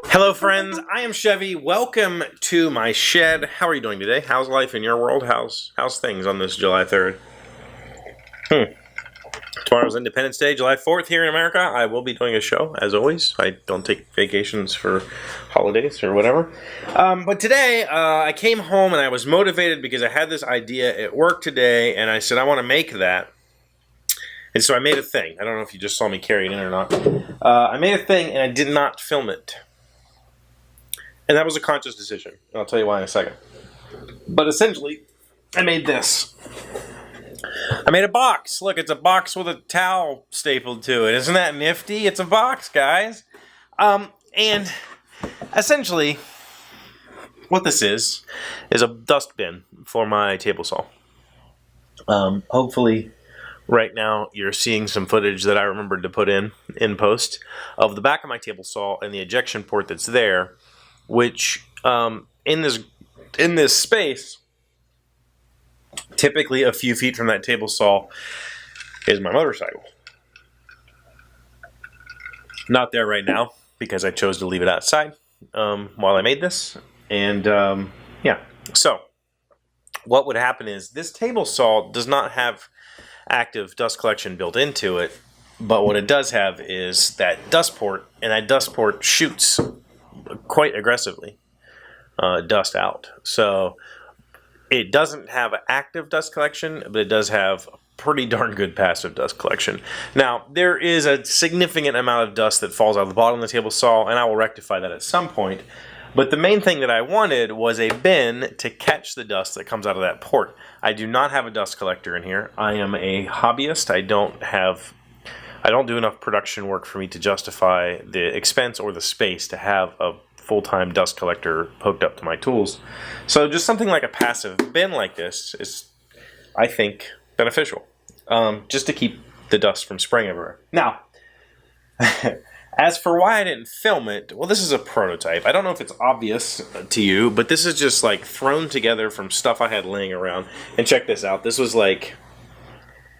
Hello friends, I am Chevee. Welcome to my shed. How are you doing today? How's life in your world? How's things on this July 3rd? Tomorrow's Independence Day, July 4th here in America. I will be doing a show, as always. I don't take vacations for holidays or whatever. But today, I came home and I was motivated because I had this idea at work today, and I said, I want to make that. And so I made a thing. I don't know if you just saw me carry it in or not. I made a thing and I did not film it. And that was a conscious decision. And I'll tell you why in a second. But essentially, I made this. I made a box. Look, it's a box with a towel stapled to it. Isn't that nifty? It's a box, guys. And essentially, what this is a dust bin for my table saw. Hopefully, right now, you're seeing some footage that I remembered to put in post of the back of my table saw and the ejection port that's there, which in this space, typically a few feet from that table saw, is my motorcycle. Not there right now because I chose to leave it outside while I made this. And yeah, so what would happen is this table saw does not have active dust collection built into it, but what it does have is that dust port, and that dust port shoots quite aggressively dust out. So it doesn't have active dust collection, but it does have pretty darn good passive dust collection. Now, there is a significant amount of dust that falls out of the bottom of the table saw, and I will rectify that at some point. But the main thing that I wanted was a bin to catch the dust that comes out of that port. I do not have a dust collector in here. I am a hobbyist. I don't do enough production work for me to justify the expense or the space to have a full-time dust collector hooked up to my tools. So just something like a passive bin like this is, I think, beneficial. Just to keep the dust from spraying everywhere. Now, as for why I didn't film it, well, this is a prototype. I don't know if it's obvious to you, but this is just like thrown together from stuff I had laying around. And check this out. This was like,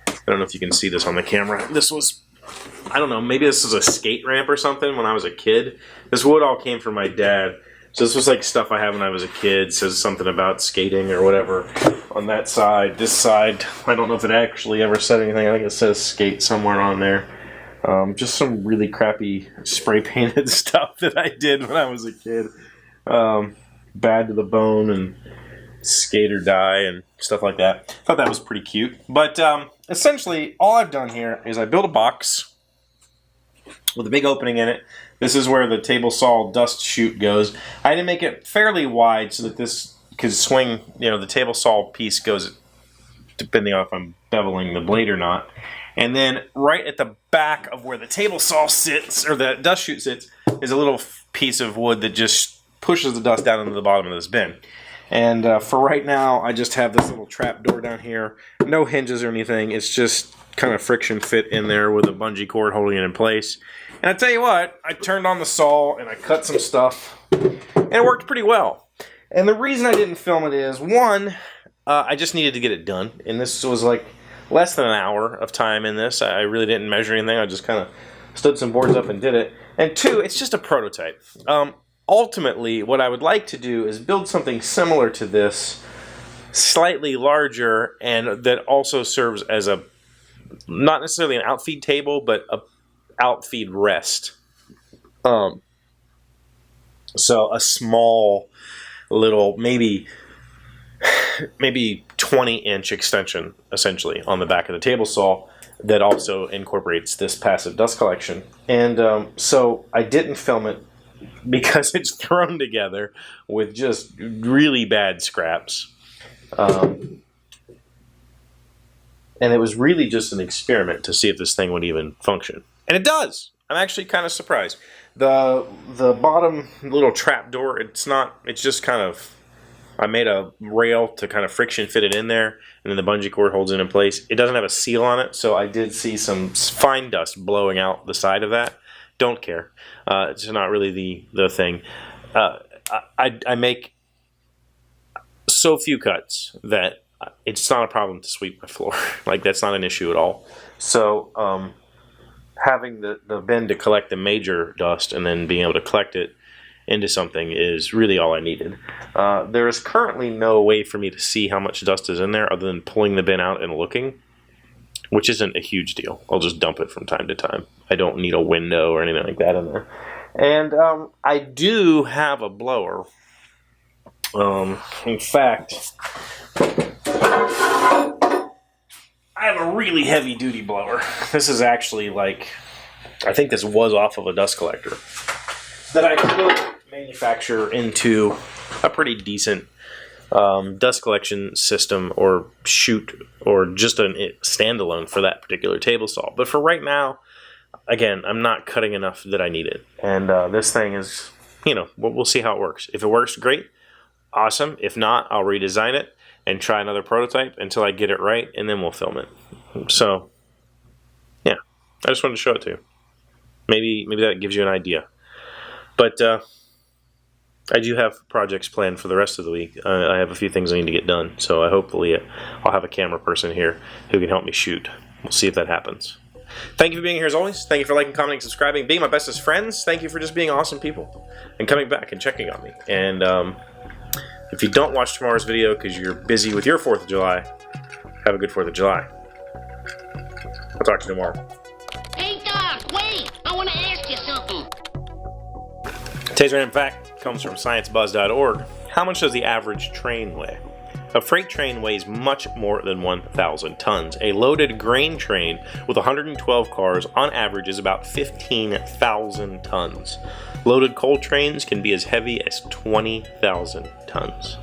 I don't know if you can see this on the camera. This was, I don't know, maybe this is a skate ramp or something when I was a kid. This wood all came from my dad. So this was like stuff I had when I was a kid. It says something about skating or whatever on that side. This side, I don't know if it actually ever said anything. I think it says skate somewhere on there. Just some really crappy spray painted stuff that I did when I was a kid. Bad to the bone and skate or die and stuff like that. Thought that was pretty cute. But essentially, all I've done here is I built a box with a big opening in it. This is where the table saw dust chute goes. I had to make it fairly wide so that this could swing, the table saw piece goes, depending on if I'm beveling the blade or not. And then right at the back of where the table saw sits, or the dust chute sits, is a little piece of wood that just pushes the dust down into the bottom of this bin. And for right now, I just have this little trap door down here. No hinges or anything. It's just kind of friction fit in there with a bungee cord holding it in place. And I tell you what, I turned on the saw and I cut some stuff, and it worked pretty well. And the reason I didn't film it is, one, I just needed to get it done. And this was like less than an hour of time in this. I really didn't measure anything. I just kind of stood some boards up and did it. And two, it's just a prototype. Ultimately, what I would like to do is build something similar to this, slightly larger, and that also serves as a, not necessarily an outfeed table, but a outfeed rest. So a small little, maybe 20-inch extension, essentially, on the back of the table saw that also incorporates this passive dust collection. And so I didn't film it because it's thrown together with just really bad scraps. And it was really just an experiment to see if this thing would even function. And it does! I'm actually kind of surprised. The bottom little trap door, it's just kind of, I made a rail to kind of friction fit it in there, and then the bungee cord holds it in place. It doesn't have a seal on it, so I did see some fine dust blowing out the side of that. Don't care. It's not really the thing. I make so few cuts that it's not a problem to sweep my floor. Like, that's not an issue at all. So having the bin to collect the major dust and then being able to collect it into something is really all I needed. There is currently no way for me to see how much dust is in there other than pulling the bin out and looking, which isn't a huge deal. I'll just dump it from time to time. I don't need a window or anything like that in there. And I do have a blower. In fact, I have a really heavy duty blower. This is actually like, I think this was off of a dust collector that I could manufacture into a pretty decent dust collection system or chute or just a standalone for that particular table saw. But for right now, again, I'm not cutting enough that I need it. And this thing is, you know, we'll see how it works. If it works, great. Awesome. If not, I'll redesign it and try another prototype until I get it right, and then we'll film it. So, yeah, I just wanted to show it to you. Maybe that gives you an idea. But I do have projects planned for the rest of the week. I have a few things I need to get done, so hopefully I'll have a camera person here who can help me shoot. We'll see if that happens. Thank you for being here as always. Thank you for liking, commenting, subscribing, being my bestest friends. Thank you for just being awesome people and coming back and checking on me. And if you don't watch tomorrow's video because you're busy with your 4th of July, have a good 4th of July. I'll talk to you tomorrow. Hey, Doc, wait! I want to ask you something. Today's random fact comes from sciencebuzz.org. How much does the average train weigh? A freight train weighs much more than 1,000 tons. A loaded grain train with 112 cars on average is about 15,000 tons. Loaded coal trains can be as heavy as 20,000 tons.